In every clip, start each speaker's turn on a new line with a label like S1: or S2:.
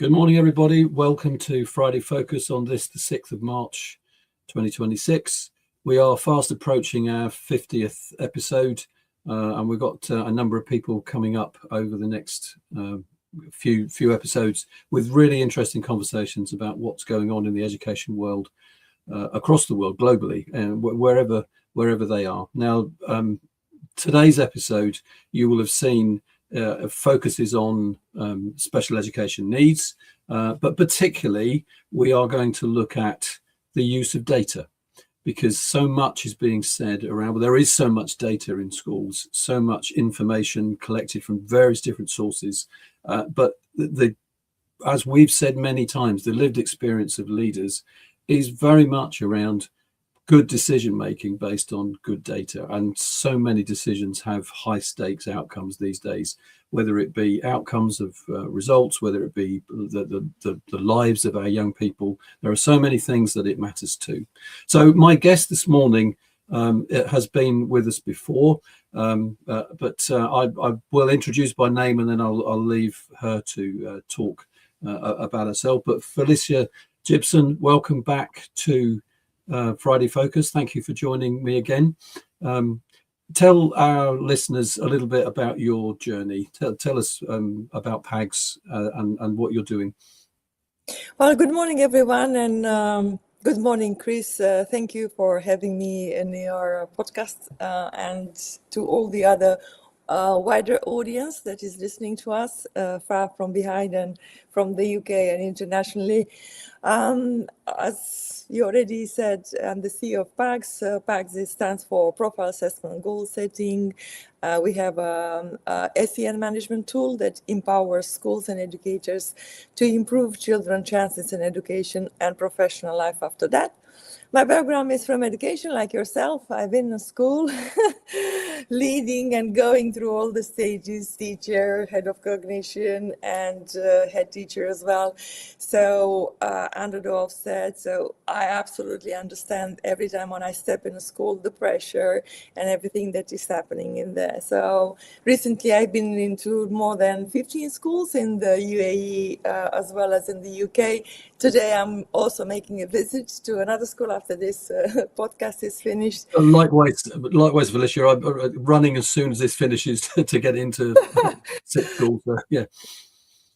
S1: Good morning, everybody. Welcome to Friday Focus on this, the 6th of March, 2026. We are fast approaching our 50th episode, and we've got a number of people coming up over the next few episodes with really interesting conversations about what's going on in the education world across the world, globally, and wherever they are. Now, today's episode, you will have seen, focuses on special education needs, but particularly we are going to look at the use of data, because so much is being said around. Well, there is so much data in schools, so much information collected from various different sources, but as we've said many times, the lived experience of leaders is very much around good decision making based on good data, and so many decisions have high stakes outcomes these days, whether it be outcomes of results, whether it be the lives of our young people. There are so many things that it matters to. So my guest this morning has been with us before, but I will introduce by name, and then I'll leave her to talk about herself. But Felicia Gibson, welcome back to Friday Focus. Thank you for joining me again. Tell our listeners a little bit about your journey. Tell us about PAGS and what you're doing.
S2: Well, good morning, everyone, and good morning, Chris. Thank you for having me in your podcast, and to all the other wider audience that is listening to us far from behind and from the UK and internationally. As you already said, I'm the CEO of PAGS. PAGS stands for Profile Assessment and Goal Setting. We have a SEN management tool that empowers schools and educators to improve children's chances in education and professional life after that. My background is from education, like yourself. I've been in school, leading and going through all the stages, teacher, head of cognition, and head teacher as well. So under the Ofsted, so I absolutely understand every time when I step in a school, the pressure and everything that is happening in there. So recently I've been into more than 15 schools in the UAE as well as in the UK. Today I'm also making a visit to another school after this podcast is finished.
S1: Likewise, Felicia. I'm running as soon as this finishes to get into 6 schools. Yeah.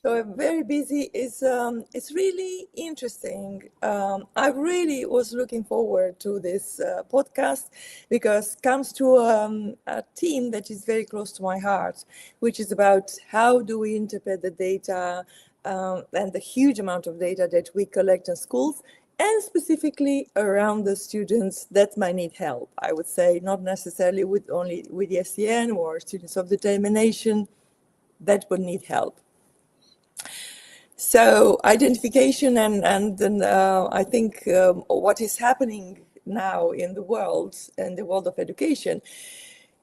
S2: So I'm very busy. It's really interesting. I really was looking forward to this podcast because it comes to a theme that is very close to my heart, which is about how do we interpret the data and the huge amount of data that we collect in schools, and specifically around the students that might need help. I would say not necessarily with the SEN or students of determination that would need help. So identification and I think what is happening now in the world of education,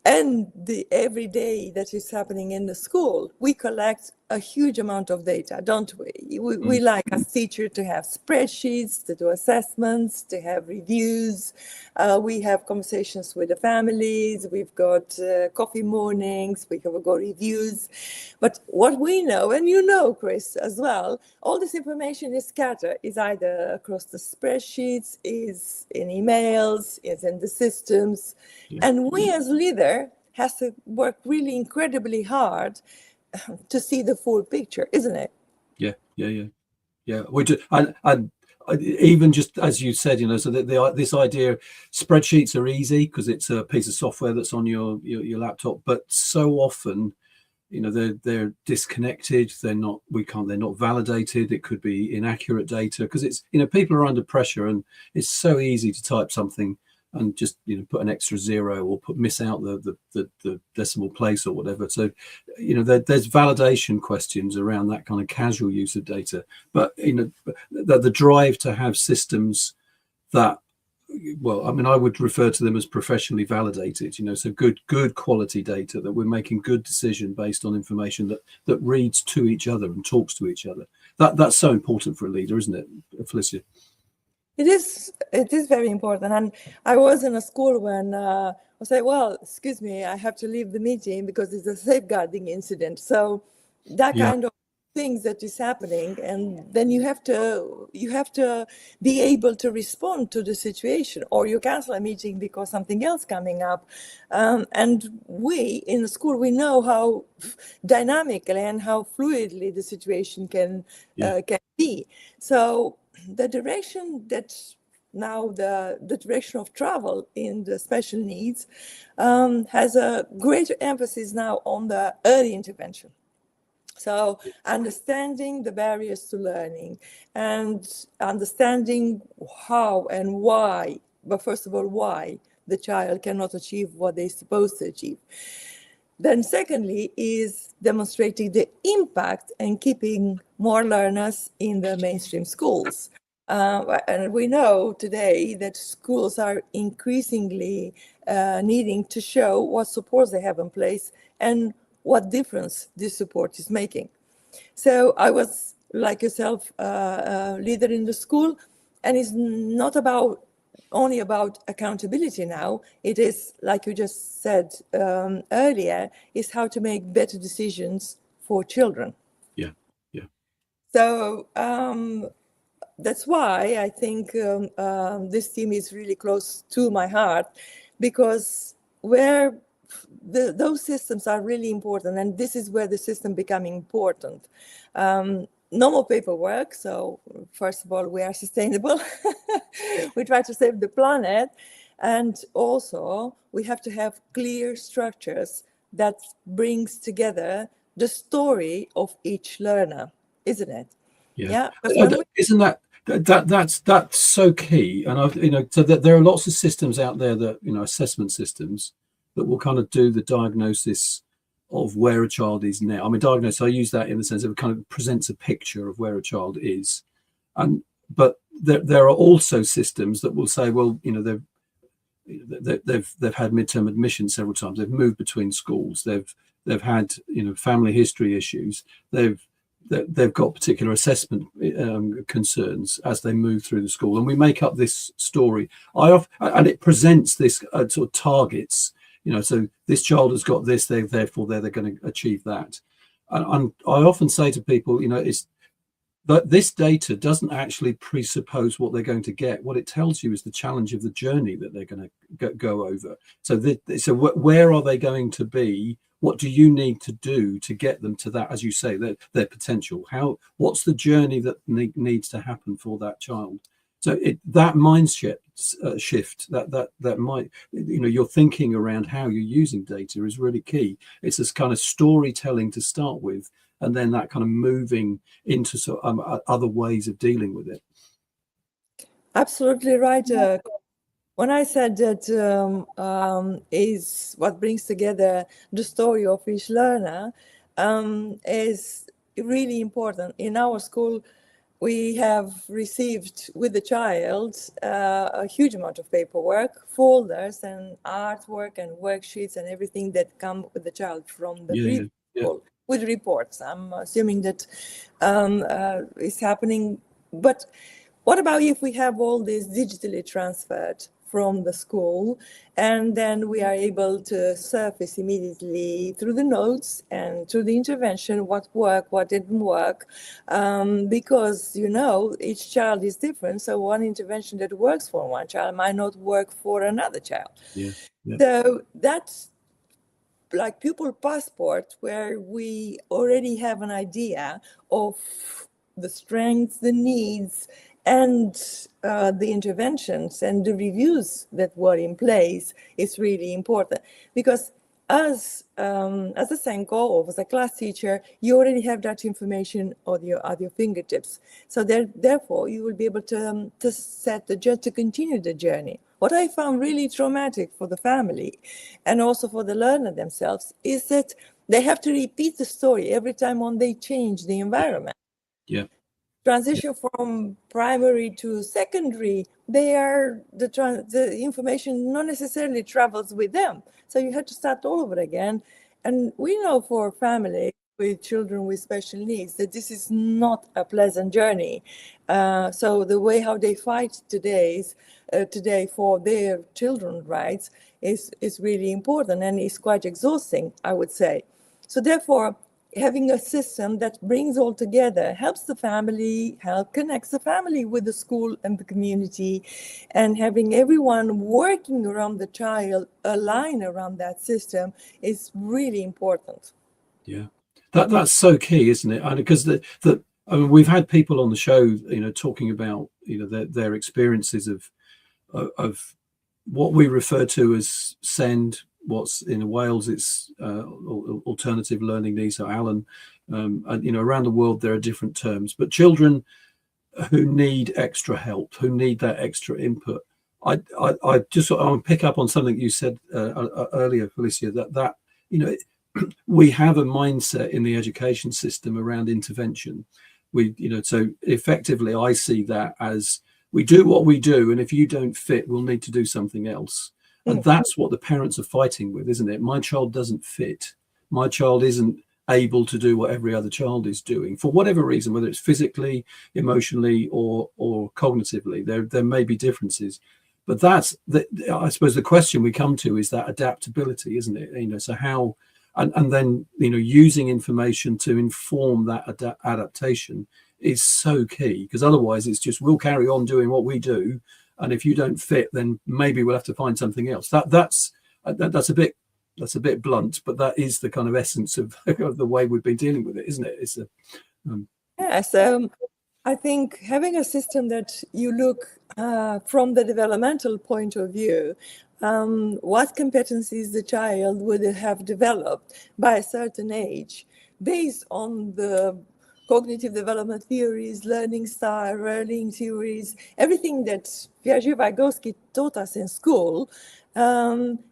S2: and the every day that is happening in the school, we collect a huge amount of data, don't we? We like as teachers to have spreadsheets, to do assessments, to have reviews. We have conversations with the families. We've got coffee mornings. We have got reviews. But what we know, and you know, Chris, as well, all this information is scattered, is either across the spreadsheets, is in emails, is in the systems. Yeah. And we as leader has to work really incredibly hard to see the full picture, isn't it?
S1: Yeah. We do, and even just as you said, so this idea, spreadsheets are easy because it's a piece of software that's on your laptop, but so often, they're disconnected. They're not validated. It could be inaccurate data because it's, people are under pressure, and it's so easy to type something and just put an extra zero or miss out the decimal place or whatever. So there's validation questions around that kind of casual use of data, but the drive to have systems that, well, I mean, I would refer to them as professionally validated, so good quality data, that we're making good decision based on information that reads to each other and talks to each other. That's so important for a leader, isn't it, Felicia?
S2: It is very important. And I was in a school when I say, well, excuse me, I have to leave the meeting because it's a safeguarding incident. So that kind of things that is happening, and then you have to be able to respond to the situation, or you cancel a meeting because something else coming up. And we in the school, we know how dynamically and how fluidly the situation can be. So the direction that now the direction of travel in the special needs has a greater emphasis now on the early intervention. So understanding the barriers to learning and understanding how and why, but first of all, why the child cannot achieve what they're supposed to achieve. Then secondly is demonstrating the impact and keeping more learners in the mainstream schools. And we know today that schools are increasingly needing to show what supports they have in place and what difference this support is making. So I was, like yourself, a leader in the school, and it's not only about accountability now. It is, like you just said earlier, is how to make better decisions for children.
S1: Yeah.
S2: So that's why I think this team is really close to my heart, because where those systems are really important, and this is where the system becoming important. No more paperwork. So first of all, we are sustainable. We try to save the planet, and also we have to have clear structures that brings together the story of each learner, isn't it?
S1: Yeah. Isn't that's so key? And so that there are lots of systems out there that, assessment systems that will kind of do the diagnosis of where a child is now. I mean, diagnosis, I use that in the sense of it kind of presents a picture of where a child is. But there are also systems that will say, well, they've had midterm admission several times. They've moved between schools. They've had family history issues. They've got particular assessment concerns as they move through the school, and we make up this story. And it presents this sort of targets. So this child has got this, therefore they're going to achieve that. And I often say to people, it's that this data doesn't actually presuppose what they're going to get. What it tells you is the challenge of the journey that they're going to go over. So where are they going to be? What do you need to do to get them to that, as you say, their potential? What's the journey that needs to happen for that child? So that mindset shift, that might, your thinking around how you're using data is really key. It's this kind of storytelling to start with, and then that kind of moving into other ways of dealing with it.
S2: Absolutely right. When I said that is what brings together the story of each learner, is really important. In our school, we have received with the child a huge amount of paperwork, folders and artwork and worksheets and everything that come with the child from the previous school with reports. I'm assuming that is happening. But what about if we have all this digitally transferred from the school, and then we are able to surface immediately through the notes and through the intervention what worked, what didn't work, because each child is different. So one intervention that works for one child might not work for another child. So that's like pupil passport, where we already have an idea of the strengths, the needs, and the interventions and the reviews that were in place is really important, because as a SENCO or as a class teacher, you already have that information at your fingertips. So therefore, you will be able to set to continue the journey. What I found really traumatic for the family and also for the learner themselves is that they have to repeat the story every time when they change the environment. Transition from primary to secondary, the information not necessarily travels with them. So you have to start all over again. And we know for families with children with special needs that this is not a pleasant journey. So the way how they fight today for their children's rights is really important, and is quite exhausting, I would say. So therefore, having a system that brings all together, helps the family, connects the family with the school and the community, and having everyone working around the child, align around that system is really important.
S1: Yeah, that's so key, isn't it? And because I mean, we've had people on the show, talking about their experiences of what we refer to as SEND. What's in Wales, it's alternative learning needs. So Alan, and around the world there are different terms, but children who need extra help, who need that extra input. I just want to pick up on something you said earlier, Felicia, that we have a mindset in the education system around intervention. So effectively, I see that as we do what we do, and if you don't fit, we'll need to do something else. And that's what the parents are fighting with, isn't it? My child doesn't fit. My child isn't able to do what every other child is doing for whatever reason, whether it's physically, emotionally, or cognitively. There may be differences, but I suppose the question we come to is that adaptability, isn't it? So how, and then using information to inform that adaptation is so key, because otherwise it's just we'll carry on doing what we do, and if you don't fit, then maybe we'll have to find something else. That's a bit blunt, but that is the kind of essence of the way we've been dealing with it, isn't it? It's
S2: Yes, I think having a system that you look from the developmental point of view, what competencies the child would have developed by a certain age, based on the cognitive development theories, learning style, learning theories, everything that Piaget-Vygotsky taught us in school,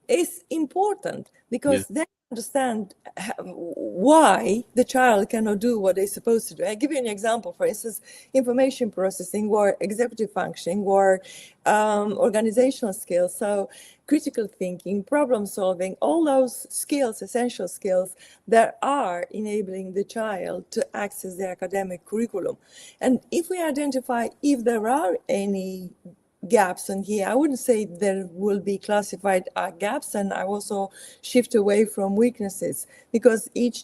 S2: is important, because then understand why the child cannot do what they're supposed to do. I'll give you an example. For instance, information processing or executive functioning or organizational skills. So critical thinking, problem solving, all those skills, essential skills that are enabling the child to access the academic curriculum. And if we identify if there are any gaps in here, I wouldn't say there will be classified gaps, and I also shift away from weaknesses, because each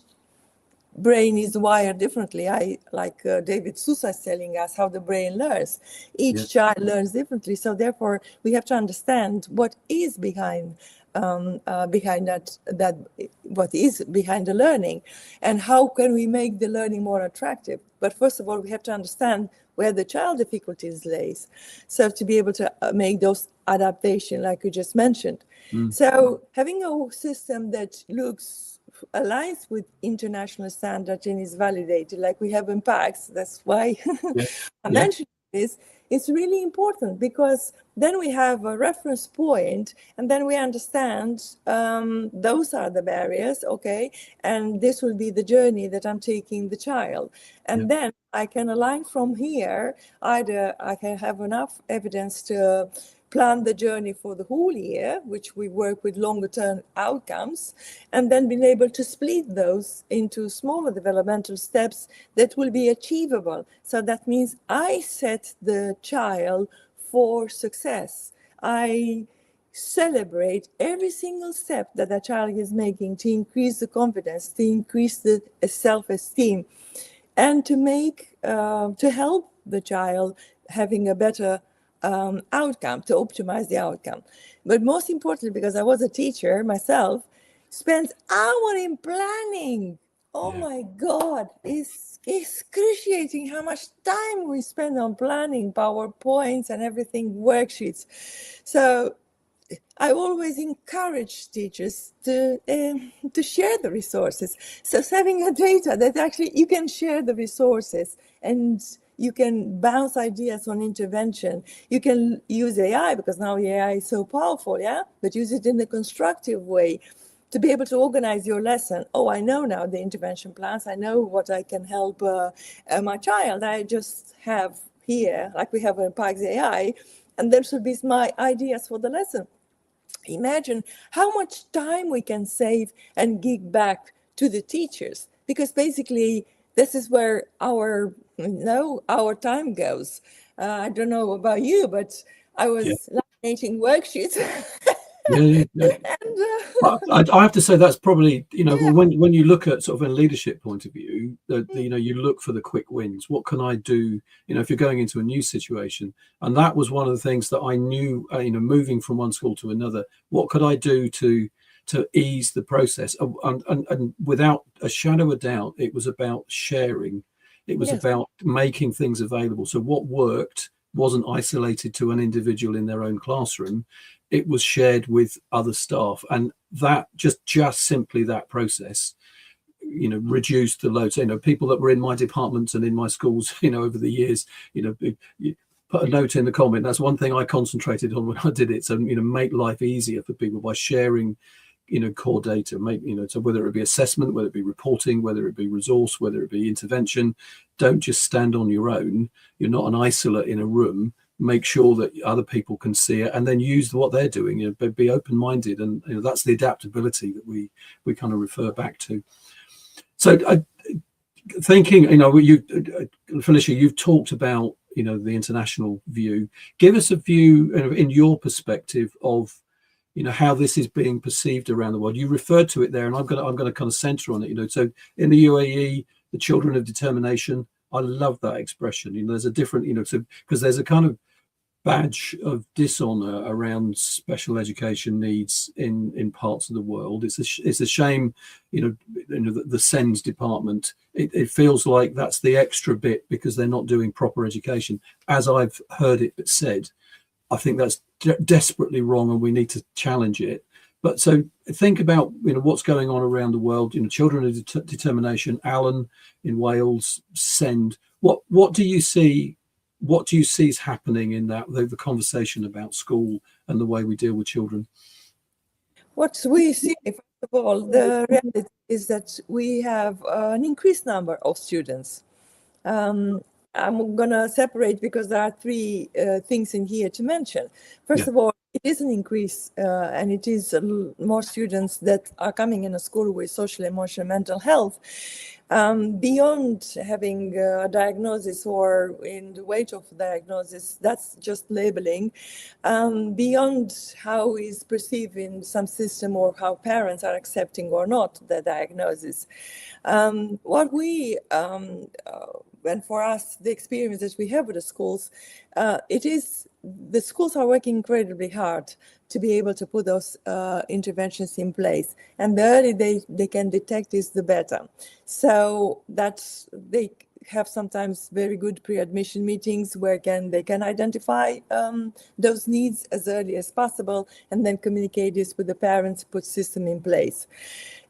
S2: brain is wired differently. David Sousa is telling us how the brain learns. Each child learns differently, so therefore we have to understand what is behind that what is behind the learning, and how can we make the learning more attractive. But first of all, we have to understand where the child difficulties lays, so to be able to make those adaptation like you just mentioned. So having a system that aligns with international standard and is validated, like we have in PACS, that's why I mentioned this. It's really important, because then we have a reference point, and then we understand those are the barriers, okay, and this will be the journey that I'm taking the child. And then I can align from here. Either I can have enough evidence to plan the journey for the whole year, which we work with longer term outcomes, and then being able to split those into smaller developmental steps that will be achievable. So that means I set the child for success. I celebrate every single step that a child is making to increase the confidence, to increase the self-esteem, and to help the child having a better outcome, to optimize the outcome. But most importantly, because I was a teacher myself, spent hours in planning. Oh my God, it's excruciating how much time we spend on planning PowerPoints and everything, worksheets. So I always encourage teachers to share the resources. So having a data that actually you can share the resources, and you can bounce ideas on intervention. You can use AI, because now AI is so powerful, but use it in a constructive way to be able to organize your lesson. Oh, I know now the intervention plans. I know what I can help my child. I just have here, like we have in PACS AI, and there should be my ideas for the lesson. Imagine how much time we can save and give back to the teachers, because basically this is where our time goes. I don't know about you, but I was laminating worksheets
S1: Yeah.
S2: And
S1: I have to say that's probably, when you look at sort of a leadership point of view, that you look for the quick wins. What can I do? If you're going into a new situation, and that was one of the things that I knew. Moving from one school to another, what could I do to ease the process? And without a shadow of doubt, it was about sharing. It was
S2: yes,
S1: about making things available. So what worked wasn't isolated to an individual in their own classroom. It was shared with other staff, and that just simply that process reduced the load. So, people that were in my departments and in my schools over the years, put a note in the comment. That's one thing I concentrated on when I did it. So make life easier for people by sharing core data. Make so whether it be assessment, whether it be reporting, whether it be resource, whether it be intervention, don't just stand on your own. You're not an isolate in a room. Make sure that other people can see it, and then use what they're doing. Be open-minded, and that's the adaptability that we kind of refer back to. So, thinking, Felicia, you've talked about the international view. Give us a view in your perspective of how this is being perceived around the world. You referred to it there, and I'm going to kind of center on it. So in the UAE, the children of determination. I love that expression. There's a different, because there's a kind of badge of dishonor around special education needs in parts of the world. It's a shame, the SENS department. It feels like that's the extra bit because they're not doing proper education. As I've heard it said, I think that's desperately wrong, and we need to challenge it. But so think about what's going on around the world. Children of determination, Alan in Wales, SEND. What do you see? What do you see is happening in that the conversation about school and the way we deal with children?
S2: what we see, first of all, the reality is that we have an increased number of students. I'm going to separate because there are three things in here to mention. First of all, it is an increase, and it is more students that are coming in a school with social, emotional, mental health. Beyond having a diagnosis or in the weight of diagnosis, that's just labeling. Beyond how is perceived in some system or how parents are accepting or not the diagnosis. What we and for us, the experience that we have with the schools, the schools are working incredibly hard to be able to put those interventions in place. And the earlier they can detect is the better. So that's, they have sometimes very good pre-admission meetings where they can identify those needs as early as possible and then communicate this with the parents, put system in place.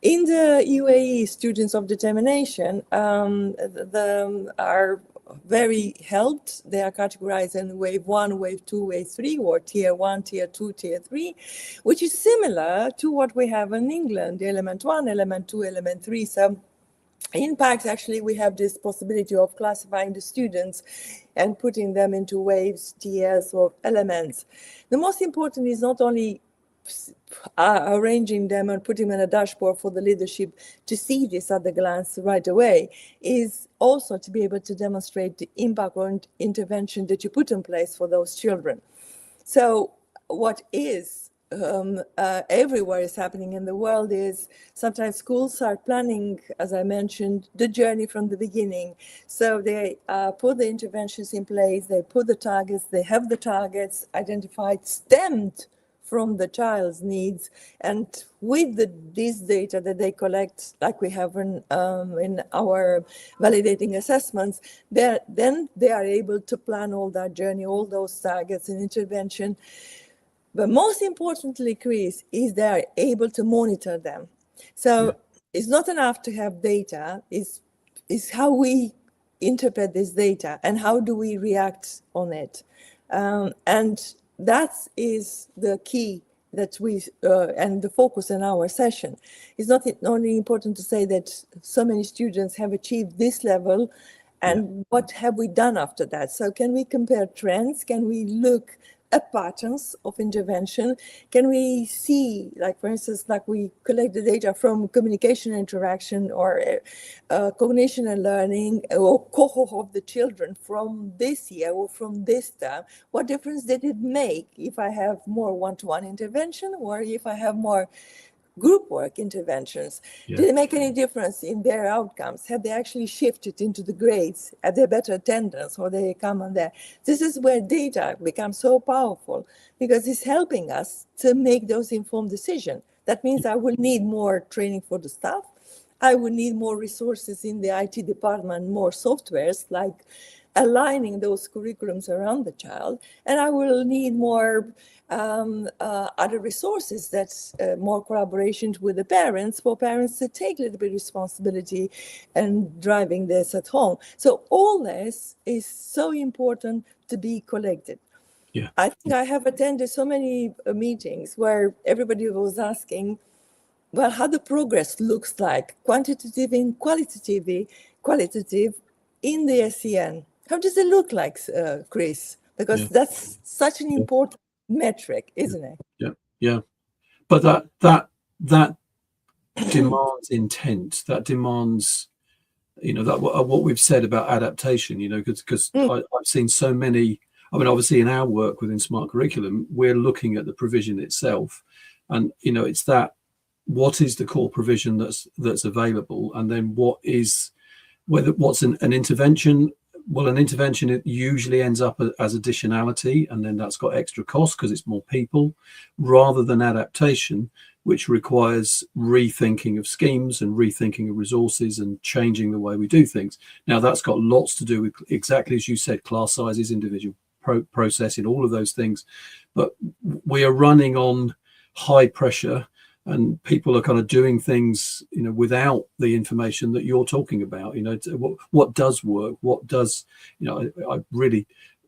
S2: In the UAE, students of determination are very helped. They are categorized in wave 1, wave 2, wave 3, or tier 1, tier 2, tier 3, which is similar to what we have in England, element 1, element 2, element 3. So in PACS, actually, we have this possibility of classifying the students and putting them into waves, tiers, or elements. The most important is not only arranging them and putting them in a dashboard for the leadership to see this at the glance right away, is also to be able to demonstrate the impact or intervention that you put in place for those children. So what is everywhere is happening in the world is sometimes schools are planning, as I mentioned, the journey from the beginning. So they put the interventions in place, they put the targets, they have the targets identified, stemmed from the child's needs, and with this data that they collect, like we have in our validating assessments, then they are able to plan all that journey, all those targets and intervention. But most importantly, Chris, is they are able to monitor them. So it's not enough to have data, it's how we interpret this data and how do we react on it. And that is the key that we and the focus in our session. It's not only important to say that so many students have achieved this level and what have we done after that. So can we compare trends? Can we look patterns of intervention? Can we see, like, for instance, like we collect the data from communication interaction or cognition and learning or cohort of the children from this year or from this term? What difference did it make if I have more one-to-one intervention or if I have more group work interventions?
S1: Yeah.
S2: Did it make any difference in their outcomes? Have they actually shifted into the grades? Have they better attendance or they come on there? This is where data becomes so powerful because it's helping us to make those informed decisions. That means I will need more training for the staff. I will need more resources in the IT department, more softwares like aligning those curriculums around the child, and I will need more other resources, that's more collaboration with the parents, for parents to take a little bit of responsibility and driving this at home. So all this is so important to be collected.
S1: Yeah.
S2: I think I have attended so many meetings where everybody was asking, well, how the progress looks like, quantitative and qualitative in the SEN. How does it look like, Chris? Because that's such an important metric, isn't it?
S1: Yeah. But that demands intent. That demands, that what we've said about adaptation. Because I've seen so many. I mean, obviously, in our work within Smart Curriculum, we're looking at the provision itself, and it's that. What is the core provision that's available, and then what's an intervention? Well, an intervention, it usually ends up as additionality, and then that's got extra cost because it's more people, rather than adaptation, which requires rethinking of schemes and rethinking of resources and changing the way we do things. Now, that's got lots to do with, exactly as you said, class sizes, individual processing, all of those things. But we are running on high pressure, and people are kind of doing things, without the information that you're talking about. What does work? What does, I really,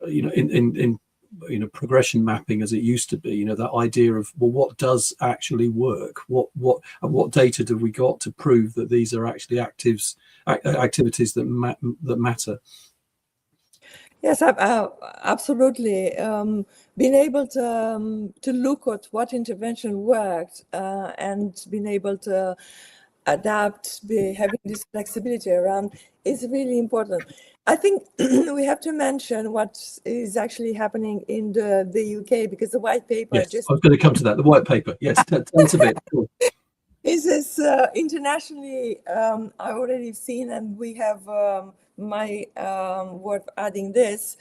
S1: in progression mapping as it used to be, that idea of, well, what does actually work? What data do we got to prove that these are actually activities that matter?
S2: Yes, absolutely. Being able to look at what intervention worked and being able to adapt, having this flexibility around is really important. I think we have to mention what is actually happening in the UK, because the white paper.
S1: Yes, I was going to come to that. The white paper. Yes, tell us a bit. Cool.
S2: Is this internationally? I already seen, and we have. Worth adding this,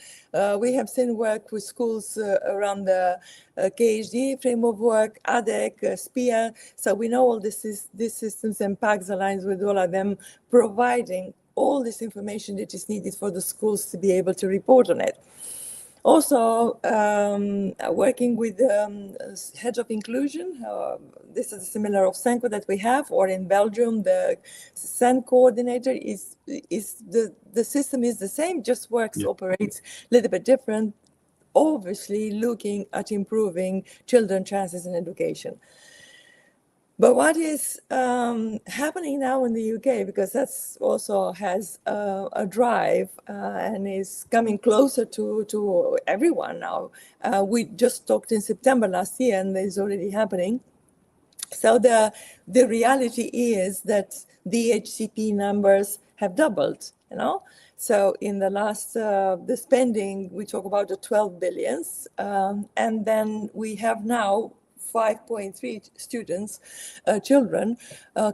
S2: we have seen work with schools around the KHD framework work, ADEC, SPIA. So we know all these systems, and PACS aligns with all of them, providing all this information that is needed for the schools to be able to report on it. Also, working with heads of inclusion. This is similar of SENCO that we have, or in Belgium, the SEN coordinator is the system is the same, just works, operates a little bit different, obviously looking at improving children's chances in education. But what is happening now in the UK, because that's also has a drive and is coming closer to everyone now. We just talked in September last year, and it's already happening. So the reality is that the HCP numbers have doubled, So in the last, the spending, we talk about the 12 billions, and then we have now 5.3 students, children,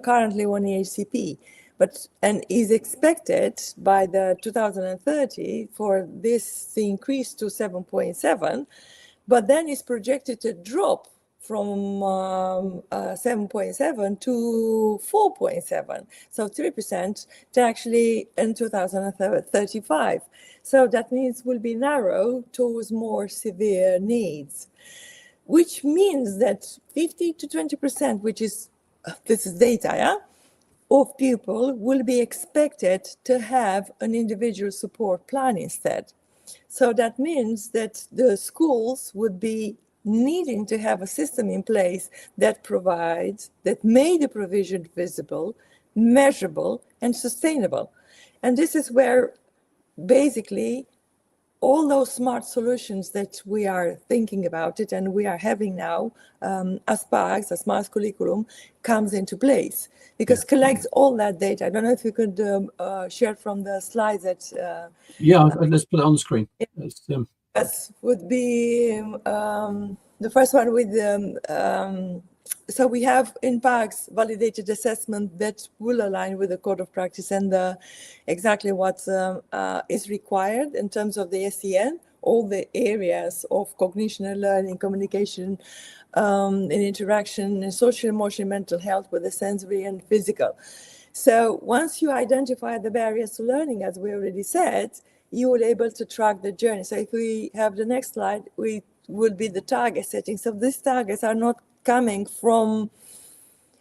S2: currently on EHCP, and is expected by the 2030 for this to increase to 7.7, but then is projected to drop from 7.7 to 4.7, so 3% to actually in 2035. So that means will be narrow towards more severe needs, which means that 50 to 20%, which is, this is data, of people will be expected to have an individual support plan instead. So that means that the schools would be needing to have a system in place that provides, that made the provision visible, measurable, and sustainable. And this is where basically all those smart solutions that we are thinking about it and we are having now as PAGS, as Smart Curriculum, comes into place because collects all that data. I don't know if you could share from the slides that.
S1: Let's put it on the screen.
S2: That would be the first one with so we have in PAGS validated assessment that will align with the code of practice and exactly what is required in terms of the SEN, all the areas of cognition and learning, communication, and interaction, and social, emotional, mental health with the sensory and physical. So once you identify the barriers to learning, as we already said, you will be able to track the journey. So if we have the next slide, we will be the target setting. So these targets are not coming from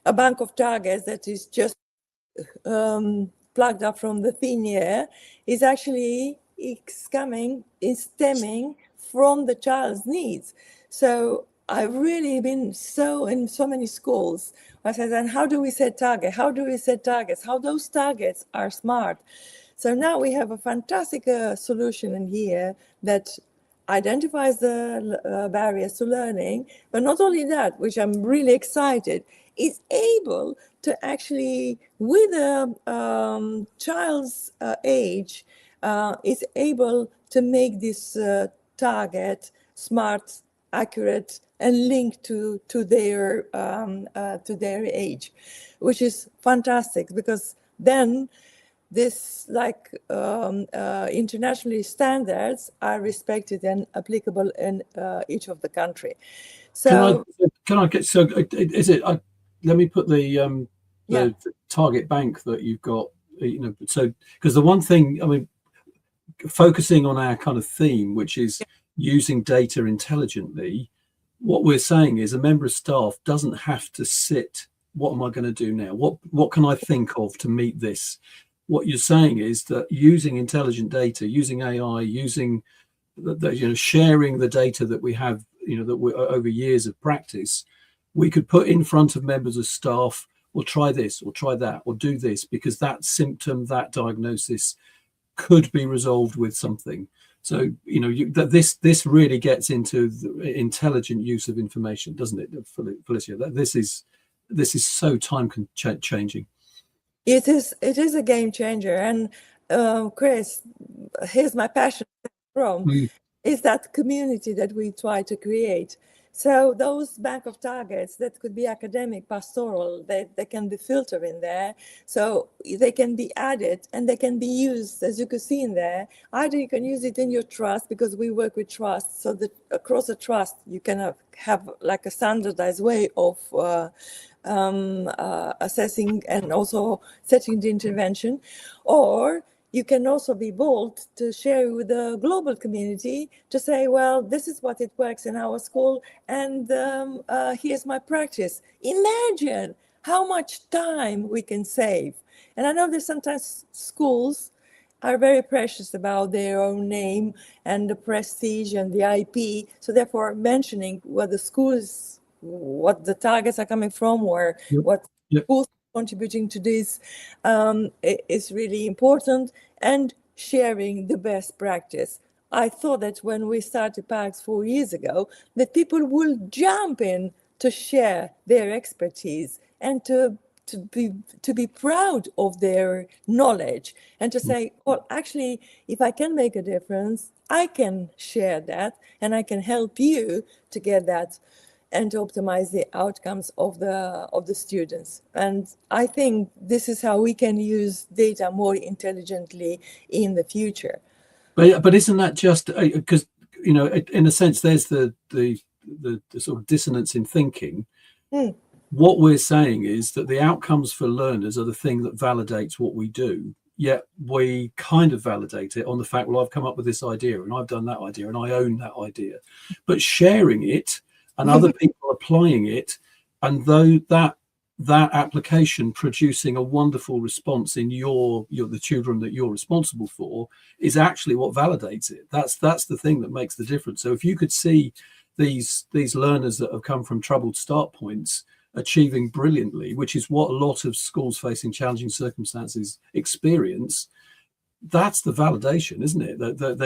S2: a bank of targets that is just plugged up from the thin air. It's actually stemming from the child's needs. So I've really been in so many schools. I said, and how do we set targets? How do we set targets? How those targets are smart? So now we have a fantastic solution in here that identifies the barriers to learning, but not only that, which I'm really excited, is able to actually, with a child's age, is able to make this target smart, accurate, and linked to their age, which is fantastic because then this internationally standards are respected and applicable in each of the country. So
S1: can I get, so is it, let me put the target bank that you've got, so, because the one thing, I mean, focusing on our kind of theme, which is using data intelligently, what we're saying is a member of staff doesn't have to sit, what am I going to do now? What can I think of to meet this? What you're saying is that using intelligent data, using AI, using sharing the data that we have, that we over years of practice, we could put in front of members of staff, or try this, or try that, or do this, because that symptom, that diagnosis could be resolved with something. So this really gets into the intelligent use of information, doesn't it, Felicia? This is so time changing.
S2: It is a game changer. And Chris, here's my passion from, is that community that we try to create. So those bank of targets that could be academic, pastoral, they can be filtered in there. So they can be added and they can be used, as you can see in there. Either you can use it in your trust, because we work with trust. So that across a trust, you can have like a standardized way of assessing and also setting the intervention. Or you can also be bold to share with the global community to say, well, this is what it works in our school, and here's my practice. Imagine how much time we can save. And I know that sometimes schools are very precious about their own name and the prestige and the IP. So therefore, mentioning what the schools, what the targets are coming from, or what schools contributing to this is really important, and sharing the best practice. I thought that when we started PAGS 4 years ago, that people will jump in to share their expertise and to be proud of their knowledge, and to say, well, actually, if I can make a difference, I can share that, and I can help you to get that and to optimize the outcomes of the students. And I think this is how we can use data more intelligently in the future.
S1: But isn't that just because in a sense there's the sort of dissonance in thinking. What we're saying is that the outcomes for learners are the thing that validates what we do. Yet we kind of validate it on the fact, well, I've come up with this idea and I've done that idea and I own that idea. But sharing it and other people applying it, and though that application producing a wonderful response in the children that you're responsible for, is actually what validates it. That's the thing that makes the difference. So if you could see these learners that have come from troubled start points achieving brilliantly, which is what a lot of schools facing challenging circumstances experience, that's the validation, isn't it? That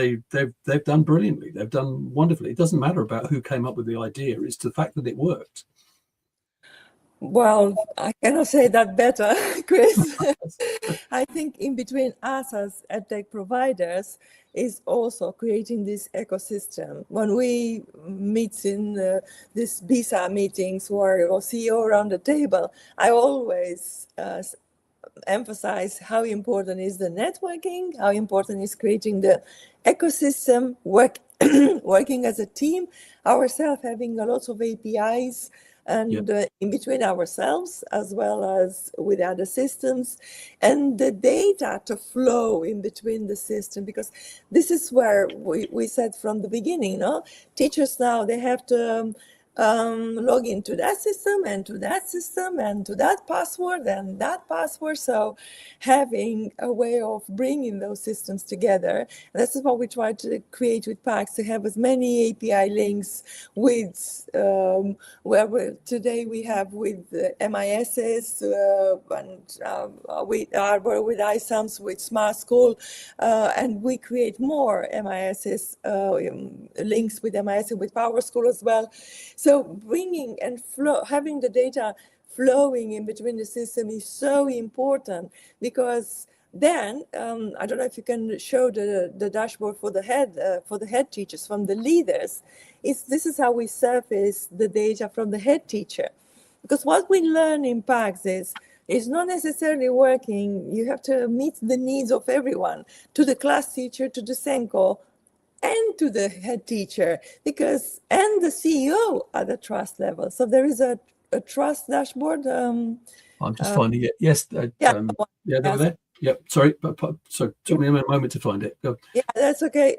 S1: they've done brilliantly. They've done wonderfully. It doesn't matter about who came up with the idea. It's the fact that it worked.
S2: Well, I cannot say that better, Chris. I think in between us as EdTech providers is also creating this ecosystem. When we meet in these BISA meetings or CEO around the table, I always emphasize how important is the networking, how important is creating the ecosystem, working as a team, ourselves having a lot of APIs, and in between ourselves as well as with other systems, and the data to flow in between the system, because this is where we said from the beginning, teachers now, they have to log into that system and to that system and to that password and that password. So having a way of bringing those systems together, and this is what we try to create with PACS, to have as many API links with today we have with MISs and with Arbor, with ISAMS, with Smart School, and we create more MISs, links with MIS and with PowerSchool as well. So bringing and having the data flowing in between the system is so important, because then I don't know if you can show the dashboard for the head teachers, from the leaders. This is how we surface the data from the head teacher, because what we learn in PACS is not necessarily working. You have to meet the needs of everyone, to the class teacher, to the SENCO, and to the head teacher, and the CEO at the trust level. So there is a trust dashboard.
S1: I'm just finding it. Yes. They were there. Yep. Sorry. So it took me a moment to find it. Go.
S2: Yeah, that's okay.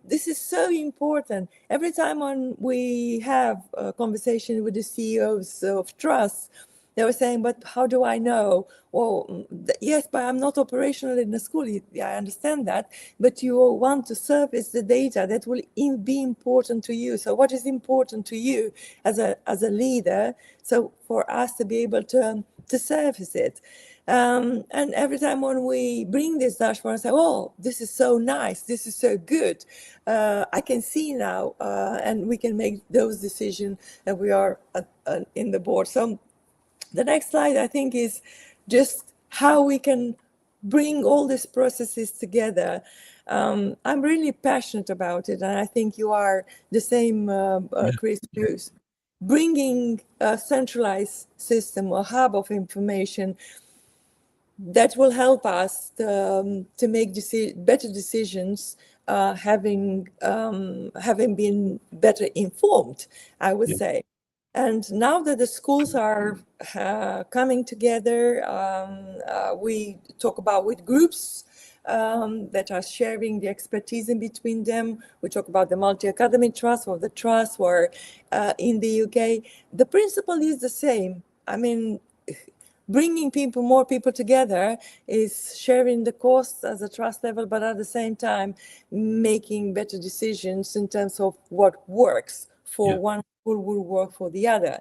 S2: This is so important. Every time when we have a conversation with the CEOs of trust, they were saying, but how do I know? Well, yes, but I'm not operational in the school. I understand that, but you want to surface the data that will be important to you. So what is important to you as a leader? So for us to be able to surface it. And every time when we bring this dashboard and say, oh, this is so nice, this is so good, I can see now, and we can make those decisions, and we are in the board. So the next slide, I think, is just how we can bring all these processes together. I'm really passionate about it, and I think you are the same, Chris, bringing a centralized system, a hub of information that will help us to make better decisions, having been better informed, I would say. And now that the schools are coming together, we talk about with groups that are sharing the expertise in between them. We talk about the multi-academy trust or the trust, or in the UK. The principle is the same. I mean, bringing more people together is sharing the costs as a trust level, but at the same time, making better decisions in terms of what works for one will work for the other.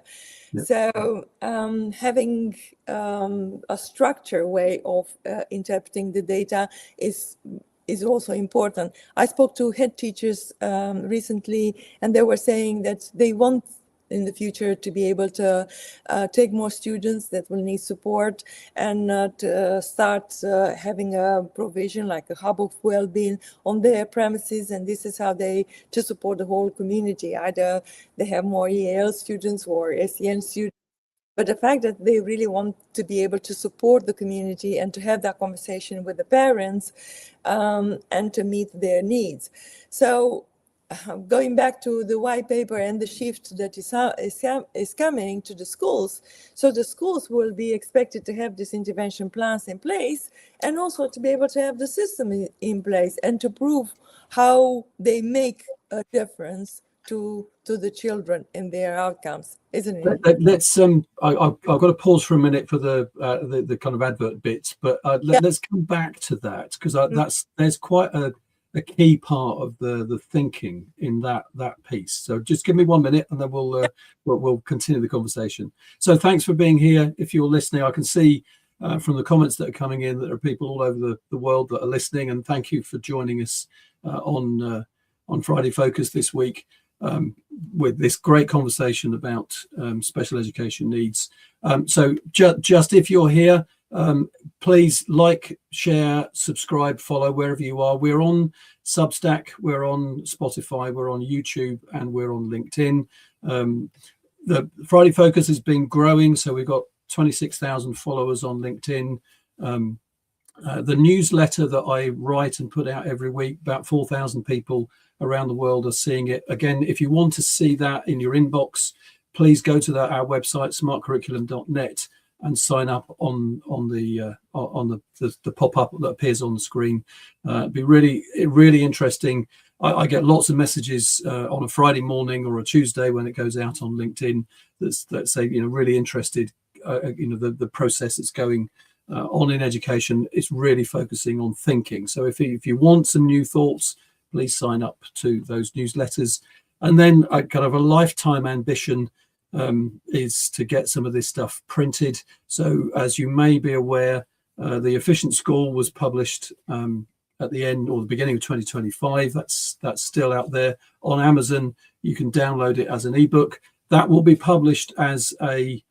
S2: So having a structured way of interpreting the data is also important. I spoke to head teachers recently, and they were saying that they want in the future to be able to take more students that will need support, and to start having a provision like a hub of well-being on their premises. And this is how to support the whole community. Either they have more EAL students or SEN students, but the fact that they really want to be able to support the community and to have that conversation with the parents, and to meet their needs. So going back to the white paper and the shift that is coming to the schools. So the schools will be expected to have these intervention plans in place, and also to be able to have the system in place and to prove how they make a difference to the children in their outcomes, isn't it?
S1: Let's I've got to pause for a minute for the kind of advert bits, but let's come back to that, because there's quite a key part of the thinking in that piece. So just give me 1 minute, and then we'll continue the conversation. So thanks for being here. If you're listening, I can see from the comments that are coming in, that there are people all over the world that are listening, and thank you for joining us on Friday Focus this week with this great conversation about special education needs. So just if you're here, please like, share, subscribe, follow wherever you are. We're on Substack, we're on Spotify, we're on YouTube, and we're on LinkedIn. The Friday Focus has been growing, so we've got 26,000 followers on LinkedIn. The newsletter that I write and put out every week, about 4,000 people around the world are seeing it. Again, if you want to see that in your inbox, please go to our website, smartcurriculum.net, and sign up on the pop-up that appears on the screen. It'd be really interesting. I get lots of messages on a Friday morning or a Tuesday when it goes out on LinkedIn that say, really interested. The process that's going on in education is really focusing on thinking. So if you want some new thoughts, please sign up to those newsletters. And then kind of a lifetime ambition is to get some of this stuff printed. So as you may be aware, The Efficient School was published at the end or the beginning of 2025. That's still out there on Amazon. You can download it as an ebook. That will be published as a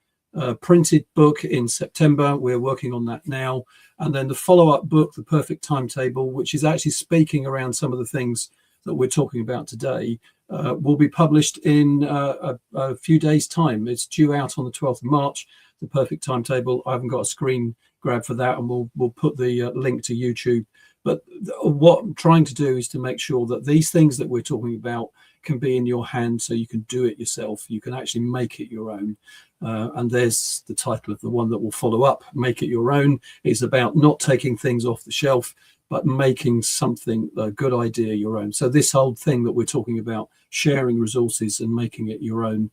S1: printed book in September. We're working on that now. And then the follow-up book, The Perfect Timetable, which is actually speaking around some of the things that we're talking about today, will be published in a few days' time. It's due out on the 12th of March, The Perfect Timetable. I haven't got a screen grab for that, and we'll put the link to YouTube. But what I'm trying to do is to make sure that these things that we're talking about can be in your hand, so you can do it yourself. You can actually make it your own. And there's the title of the one that will follow up, Make It Your Own. It's about not taking things off the shelf, but making something, a good idea, your own. So this whole thing that we're talking about, sharing resources and making it your own,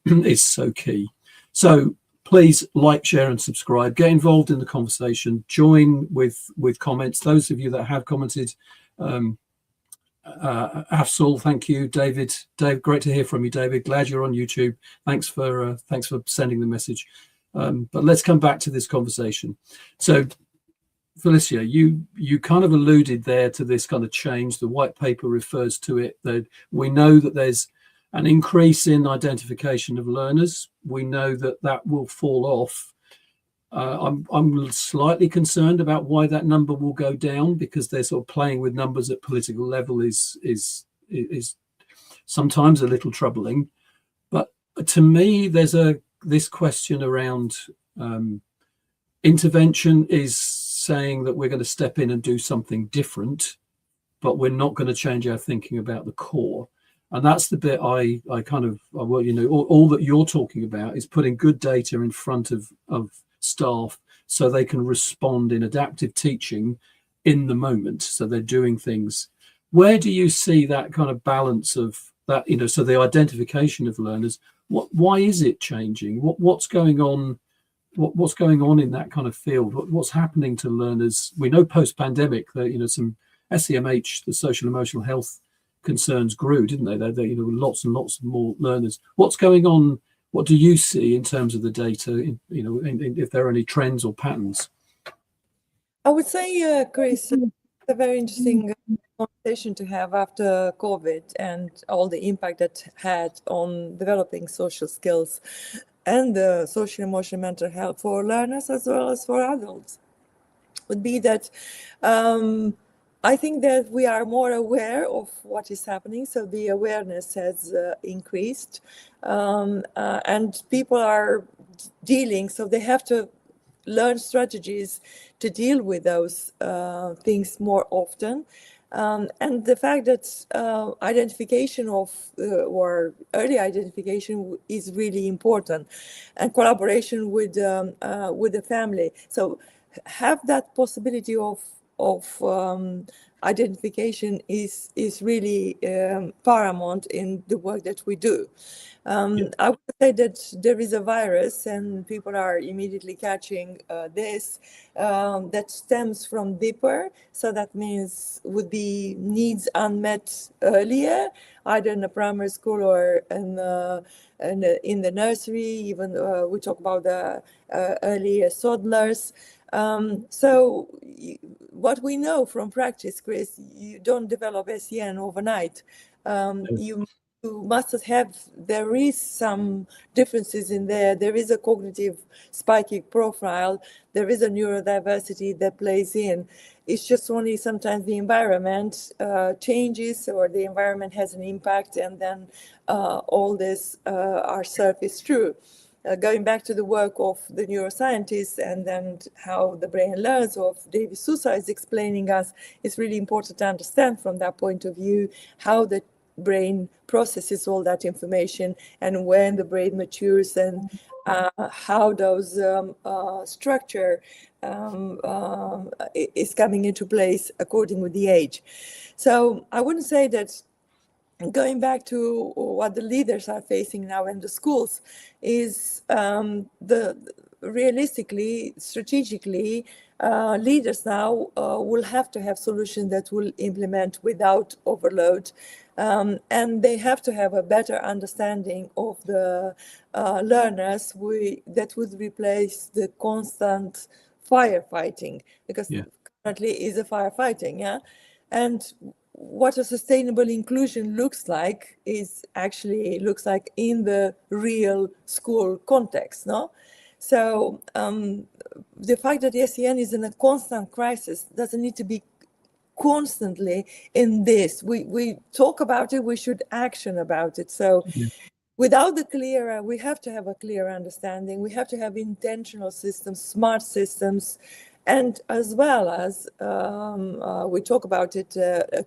S1: is so key. So please like, share, and subscribe. Get involved in the conversation. Join with comments. Those of you that have commented, Afzal, thank you. Dave, great to hear from you, David. Glad you're on YouTube. Thanks for sending the message. But let's come back to this conversation. So, Felicia, you kind of alluded there to this kind of change. The white paper refers to it. That we know that there's an increase in identification of learners. We know that will fall off. I'm slightly concerned about why that number will go down, because they're sort of playing with numbers at political level is sometimes a little troubling. But to me, there's this question around intervention is saying that we're going to step in and do something different, but we're not going to change our thinking about the core. And that's the bit all that you're talking about is putting good data in front of staff so they can respond in adaptive teaching in the moment. So they're doing things. Where do you see that kind of balance of that, so the identification of learners, why is it changing? What's going on? What's going on in that kind of field? What's happening to learners? We know post-pandemic that, some SEMH, the social emotional health concerns grew, didn't they? They lots and lots more learners. What's going on? What do you see in terms of the data, if there are any trends or patterns?
S2: I would say, Chris, it's a very interesting conversation to have after COVID and all the impact that had on developing social skills and the social, emotional, mental health for learners as well as for adults. Would be that I think that we are more aware of what is happening. So the awareness has increased and people are dealing. So they have to learn strategies to deal with those things more often. And the fact that identification of or early identification is really important, and collaboration with the family. So have that possibility of identification is really paramount in the work that we do. I would say that there is a virus, and people are immediately catching this that stems from deeper. So that means would be needs unmet earlier, either in the primary school or in the nursery. Even we talk about the early toddlers. So what we know from practice, Chris, you don't develop SEN overnight. You must have, there is some differences in there. There is a cognitive spiking profile. There is a neurodiversity that plays in. It's just only sometimes the environment changes, or the environment has an impact, and then all this are surfaced through. Going back to the work of the neuroscientists and then how the brain learns, of David Sousa is explaining us, it's really important to understand from that point of view how the brain processes all that information, and when the brain matures, and how those structure is coming into place according with the age. So I wouldn't say that, going back to what the leaders are facing now in the schools, is realistically, strategically, leaders now will have to have solutions that will implement without overload. And they have to have a better understanding of the learners that would replace the constant firefighting, because currently is a firefighting, and what a sustainable inclusion looks like looks like in the real school context, no? So the fact that the SEN is in a constant crisis doesn't need to be constantly in this. We talk about it, we should action about it. So without the clear, we have to have a clear understanding. We have to have intentional systems, smart systems, and as well as, we talk about it,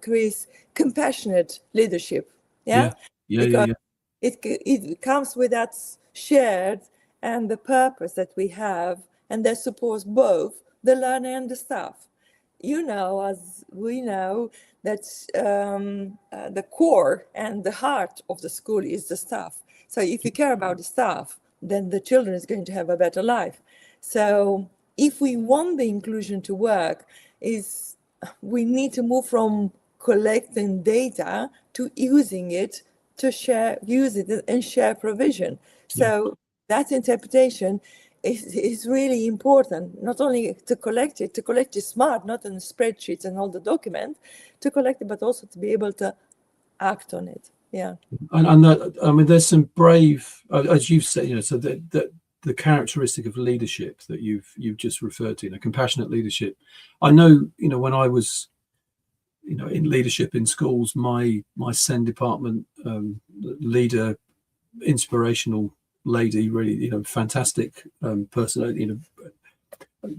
S2: Chris, compassionate leadership. Because it comes with that shared and the purpose that we have, and that supports both the learner and the staff. You know, as we know, that the core and the heart of the school is the staff. So if you care about the staff, then the children is going to have a better life. So if we want the inclusion to work, we need to move from collecting data to using it to use it and share provision. So that interpretation is really important, not only to collect it smart, not in spreadsheets and all the documents, to collect it, but also to be able to act on it.
S1: And that, I mean, there's some brave, as you've said, you know, so that the characteristic of leadership that you've just referred to, you know, compassionate leadership. I know, you know, when I was, you know, in leadership in schools, my SEN department leader, inspirational lady, really, you know, fantastic person, you know,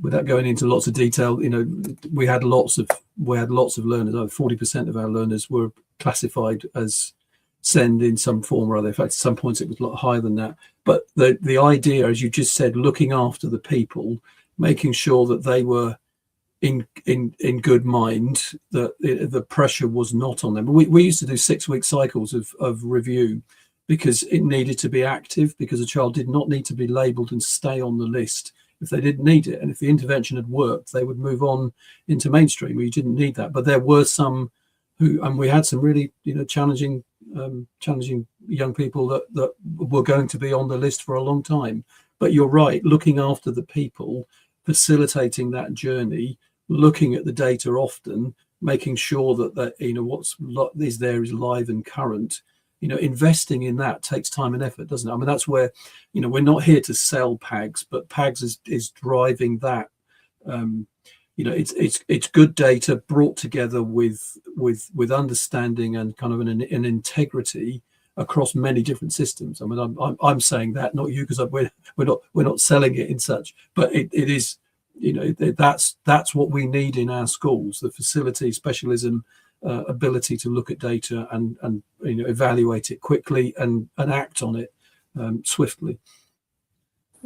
S1: without going into lots of detail, you know, we had lots of learners. Over 40% of our learners were classified as SEND in some form or other. In fact, at some points it was a lot higher than that. But the idea, as you just said, looking after the people, making sure that they were in good mind, that the pressure was not on them. We used to do 6-week cycles of review, because it needed to be active, because a child did not need to be labelled and stay on the list if they didn't need it. And if the intervention had worked, they would move on into mainstream where you didn't need that. But there were some who, and we had some really, you know, challenging young people that were going to be on the list for a long time. But you're right, looking after the people, facilitating that journey, looking at the data often, making sure that you know, what's is there is live and current. You know, investing in that takes time and effort, doesn't it? I mean, that's where, you know, we're not here to sell PAGS, but PAGS is driving that. You know, it's good data brought together with understanding and kind of an integrity across many different systems. I mean, I'm saying that, not you, because we're not selling it in such, but it is, you know, that's what we need in our schools: the facility, specialism, ability to look at data and you know, evaluate it quickly and act on it swiftly.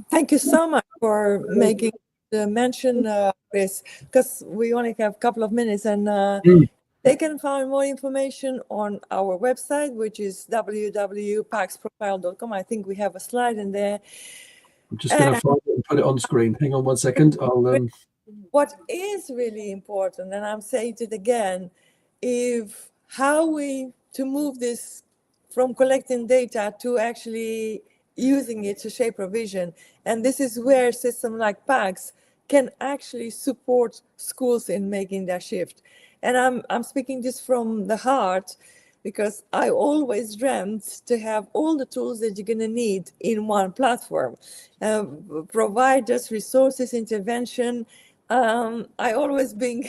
S2: Thank you so much for making the mention, Chris, because we only have a couple of minutes, and They can find more information on our website, which is www.paxprofile.com. I think we have a slide in there.
S1: I'm just going to find it and put it on screen. Hang on 1 second.
S2: What is really important, and I'm saying it again, if how we to move this from collecting data to actually using it to shape our vision. And this is where a system like PAX can actually support schools in making that shift. And I'm speaking this from the heart, because I always dreamt to have all the tools that you're going to need in one platform. Providers, resources, intervention. I always been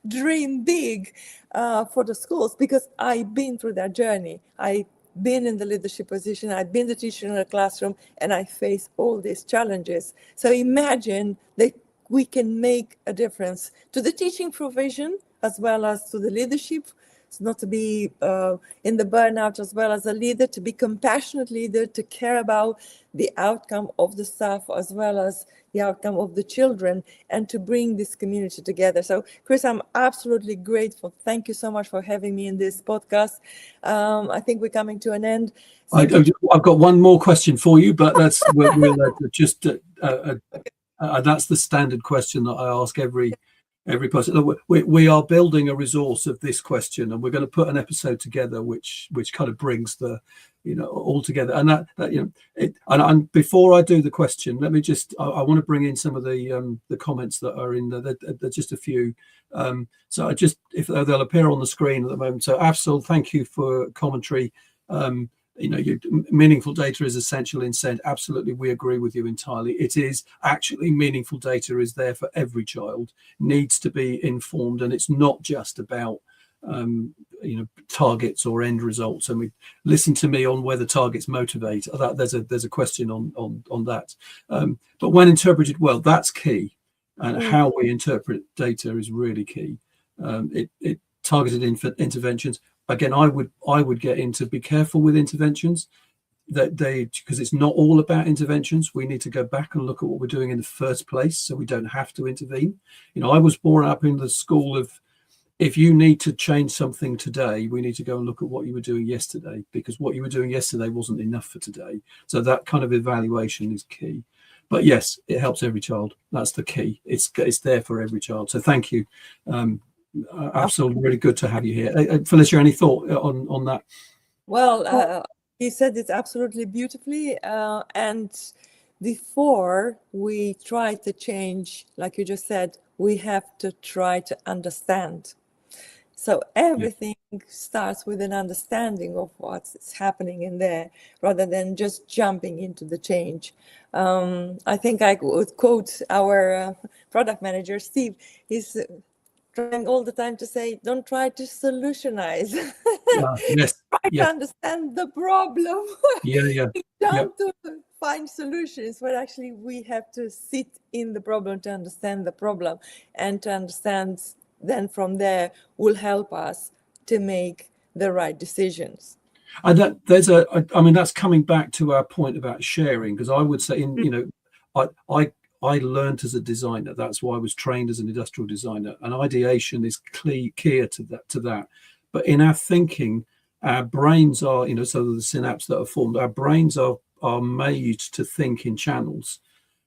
S2: dream big for the schools, because I've been through that journey. I've been in the leadership position, I've been the teacher in the classroom, and I face all these challenges. So imagine that we can make a difference to the teaching provision as well as to the leadership. It's not to be in the burnout, as well as a leader, to be compassionate leader, to care about the outcome of the staff as well as the outcome of the children, and to bring this community together. So, Chris, I'm absolutely grateful. Thank you so much for having me in this podcast. I think we're coming to an end.
S1: I've got one more question for you, but that's that's the standard question that I ask every person. We are building a resource of this question, and we're going to put an episode together which kind of brings the all together. And that and before I do the question, let me just I want to bring in some of the comments that are in there. There's just a few, so I just, if they'll appear on the screen at the moment. So Afzal, thank you for commentary. Meaningful data is essential in SEND. Absolutely, we agree with you entirely. It is actually, meaningful data is there for every child, needs to be informed, and it's not just about targets or end results. And we listen to me on whether targets motivate. There's a question on that. But when interpreted well, that's key, and how we interpret data is really key. It targeted interventions. Again, I would get into, be careful with interventions, because it's not all about interventions. We need to go back and look at what we're doing in the first place, so we don't have to intervene. I was brought up in the school of, if you need to change something today, we need to go and look at what you were doing yesterday, because what you were doing yesterday wasn't enough for today. So that kind of evaluation is key. But yes, it helps every child. That's the key. It's there for every child. So thank you. Absolutely, really good to have you here. Felicia, any thought on that?
S2: Well, he said it absolutely beautifully. And before we try to change, like you just said, we have to try to understand. So everything starts with an understanding of what's happening in there, rather than just jumping into the change. I think I would quote our product manager, Steve. He's trying all the time to say, don't try to solutionize. Try to understand the problem. Jump to find solutions, but actually we have to sit in the problem to understand the problem, and to understand then from there will help us to make the right decisions.
S1: And that's coming back to our point about sharing, because I would say, I learned as a designer. That's why I was trained as an industrial designer, and ideation is key to that. But in our thinking, our brains are, so the synapses that are formed, our brains are made to think in channels.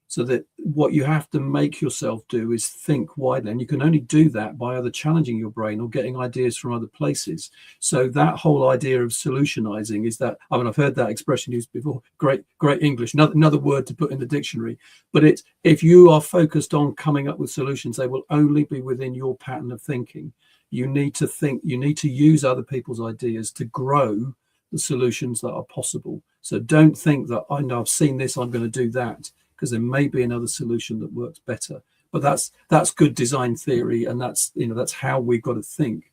S1: So that what you have to make yourself do is think widely, and you can only do that by either challenging your brain or getting ideas from other places. So that whole idea of solutionizing is that, I've heard that expression used before. Great English, another word to put in the dictionary. But if you are focused on coming up with solutions, they will only be within your pattern of thinking. You need to think, you need to use other people's ideas to grow the solutions that are possible. So don't think that, I know I've seen this, I'm going to do that, because there may be another solution that works better. But that's good design theory, and that's how we've got to think.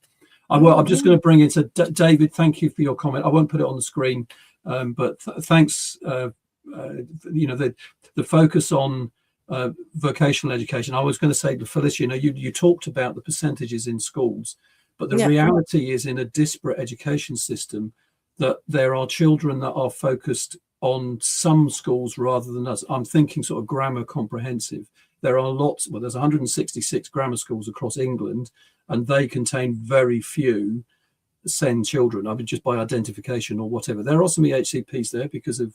S1: I'm just going to bring in, so David, thank you for your comment. I won't put it on the screen, but thanks. The focus on vocational education. I was going to say to Felicia, you talked about the percentages in schools, but the reality is, in a disparate education system, that there are children that are focused on some schools rather than us. I'm thinking sort of grammar comprehensive. there are lots, well, there's 166 grammar schools across England, and they contain very few SEND children, I mean, just by identification or whatever. There are some EHCPs there because of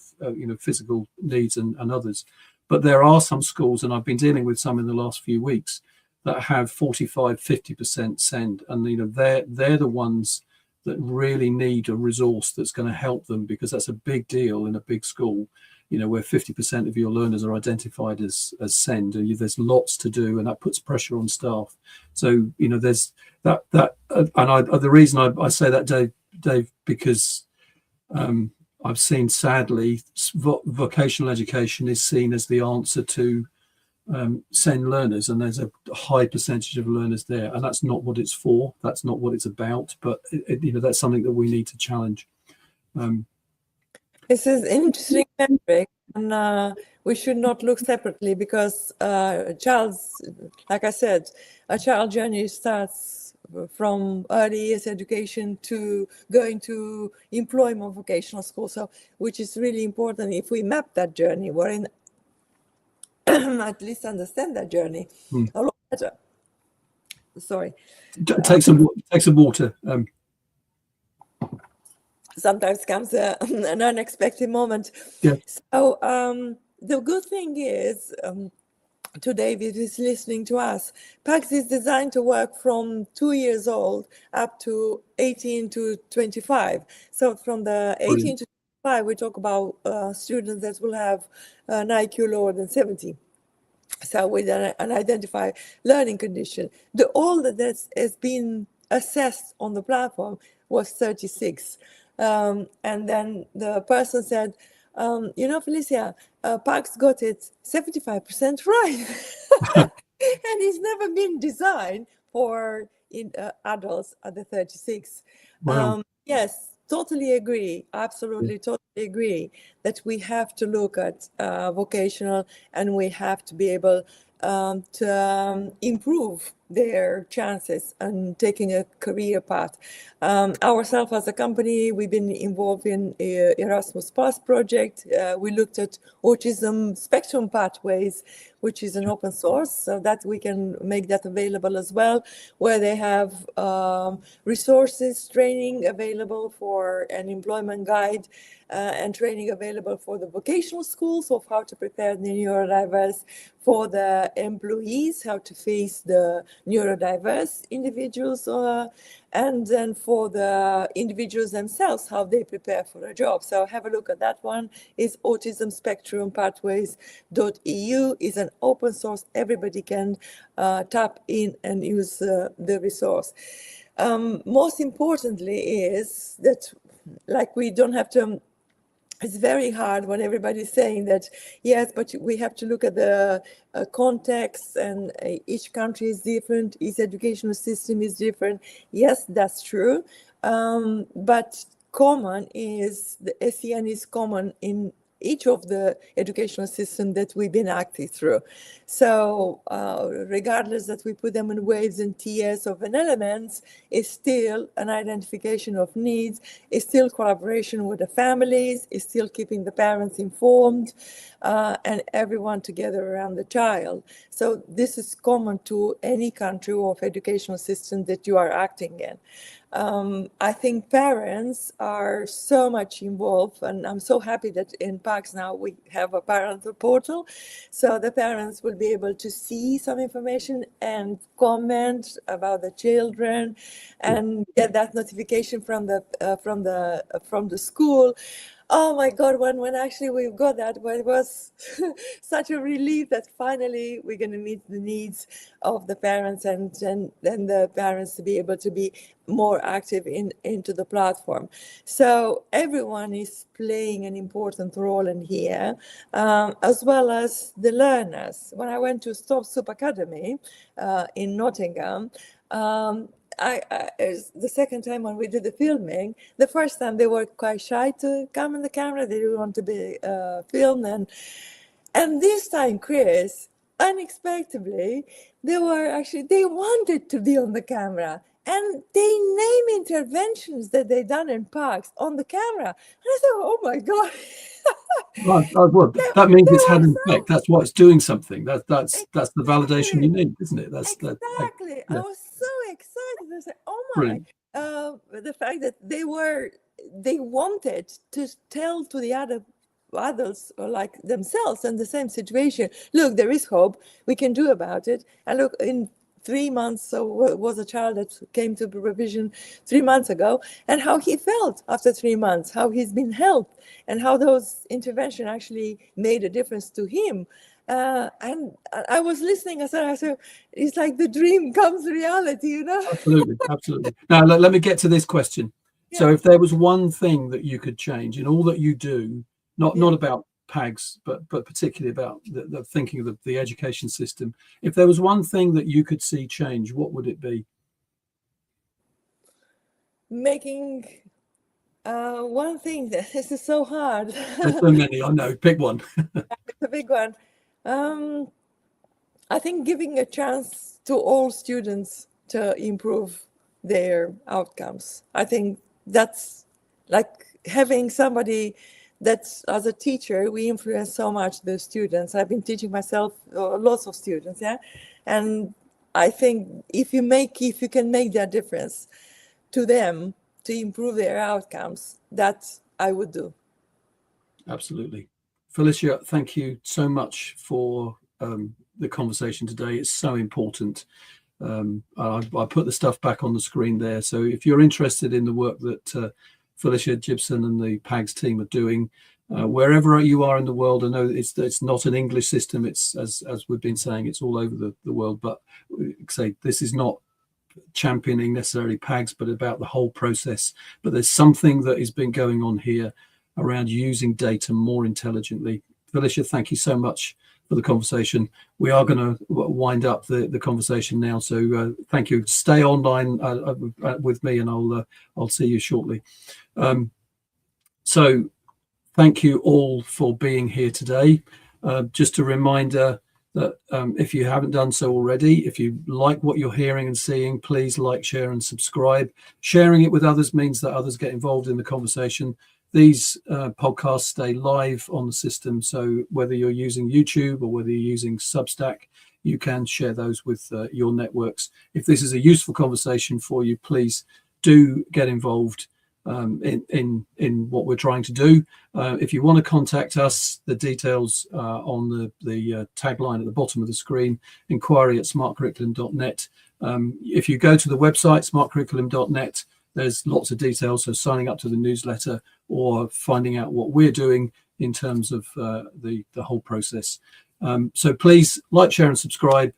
S1: physical needs and others, but there are some schools, and I've been dealing with some in the last few weeks, that have 45-50% SEND, and they're the ones that really need a resource that's going to help them, because that's a big deal in a big school, where 50% of your learners are identified as SEND, and there's lots to do, and that puts pressure on staff. So there's that and the reason I say that, Dave, because I've seen, sadly, vocational education is seen as the answer to SEND learners, and there's a high percentage of learners there, and that's not what it's for. That's not what it's about. But that's something that we need to challenge.
S2: This is interesting metric, and we should not look separately, because like I said, a child journey starts from early years education to going to employment vocational school. So, which is really important. If we map that journey, we're in at least understand that journey a lot better. Sorry.
S1: Take some water.
S2: Sometimes comes an unexpected moment.
S1: Yeah.
S2: So the good thing is, to David who's listening to us, PACS is designed to work from 2 years old up to 18 to 25. So from the 18 to 25, we talk about students that will have an IQ lower than 70. So with an identified learning condition. The older that has been assessed on the platform was 36. And then the person said, Felicia, PACS got it 75% right. And it's never been designed for adults under 36.
S1: Wow.
S2: Yes, totally agree. Absolutely, totally agree that we have to look at vocational, and we have to be able to improve their chances and taking a career path. Ourselves as a company, we've been involved in Erasmus Plus project. We looked at autism spectrum pathways, which is an open source, so that we can make that available as well, where they have resources, training available for an employment guide, and training available for the vocational schools of how to prepare the neurodiverse, for the employees, how to face the neurodiverse individuals, and then for the individuals themselves, how they prepare for a job. So have a look at that one. It's Autism Spectrum Pathways.eu. Is an open source. Everybody can tap in and use the resource. Most importantly is that, like, we don't have to. It's very hard when everybody's saying that, yes, but we have to look at the context, and each country is different, each educational system is different. Yes, that's true. But common is, the SEN is common in each of the educational system that we've been acting through. So regardless that we put them in waves and tiers of an elements, it's still an identification of needs, it's still collaboration with the families, it's still keeping the parents informed, and everyone together around the child. So this is common to any country of educational system that you are acting in. I think parents are so much involved, and I'm so happy that in PACS now we have a parental portal, so the parents will be able to see some information and comment about the children, and get that notification from the school. Oh my God, when actually we got that, well, it was such a relief that finally we're going to meet the needs of the parents, and the parents to be able to be more active into the platform. So everyone is playing an important role in here, as well as the learners. When I went to Stop Soup Academy in Nottingham, the second time when we did the filming, the first time they were quite shy to come in the camera. They didn't want to be filmed, and this time, Chris, unexpectedly, they wanted to be on the camera, And they name interventions that they done in parks on the camera. And I thought, oh my God.
S1: Well, that means it's had an
S2: so,
S1: effect. That's why it's doing something. That's the validation you need, isn't it?
S2: Exactly. I was so excited. I said, oh my.
S1: Brilliant.
S2: The fact that they wanted to tell to the other adults like themselves in the same situation, look, there is hope, we can do about it. And look, in 3 months, so was a child that came to revision 3 months ago, and how he felt after 3 months, how he's been helped, and how those interventions actually made a difference to him. And I was listening. I said, it's like the dream comes reality, you know.
S1: Absolutely. Now let me get to this question. Yeah. So if there was one thing that you could change in all that you do, not about PAGS, but particularly about the thinking of the education system, if there was one thing that you could see change, what would it be?
S2: Making one thing. This is so hard.
S1: There's so many. I know. Pick one.
S2: It's a big one. I think giving a chance to all students to improve their outcomes. I think that's like having somebody that's, as a teacher, we influence so much the students. I've been teaching myself lots of students, and I think if you can make that difference to them to improve their outcomes, that I would do.
S1: Absolutely. Felicia, thank you so much for the conversation today. It's so important. I put the stuff back on the screen there. So if you're interested in the work that Felicia Gibson and the PAGS team are doing, wherever you are in the world, I know it's not an English system. It's, as we've been saying, it's all over the world. But say this is not championing necessarily PAGS, but about the whole process. But there's something that has been going on here around using data more intelligently. Felicia, thank you so much for the conversation. We are going to wind up the conversation now, so thank you. Stay online with me, and I'll see you shortly. So thank you all for being here today. Just a reminder that if you haven't done so already, if you like what you're hearing and seeing, please like, share and subscribe. Sharing it with others means that others get involved in the conversation. These podcasts stay live on the system, so whether you're using YouTube or whether you're using Substack, you can share those with your networks. If this is a useful conversation for you, please do get involved in what we're trying to do. If you want to contact us, the details are on the tagline at the bottom of the screen, inquiry@smartcurriculum.net. If you go to the website, smartcurriculum.net, there's lots of details, so signing up to the newsletter or finding out what we're doing in terms of the whole process. So please like, share and subscribe.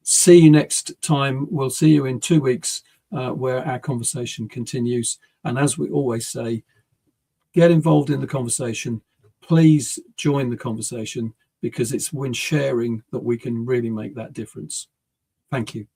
S1: See you next time. We'll see you in 2 weeks where our conversation continues. And as we always say, get involved in the conversation. Please join the conversation, because it's when sharing that we can really make that difference. Thank you.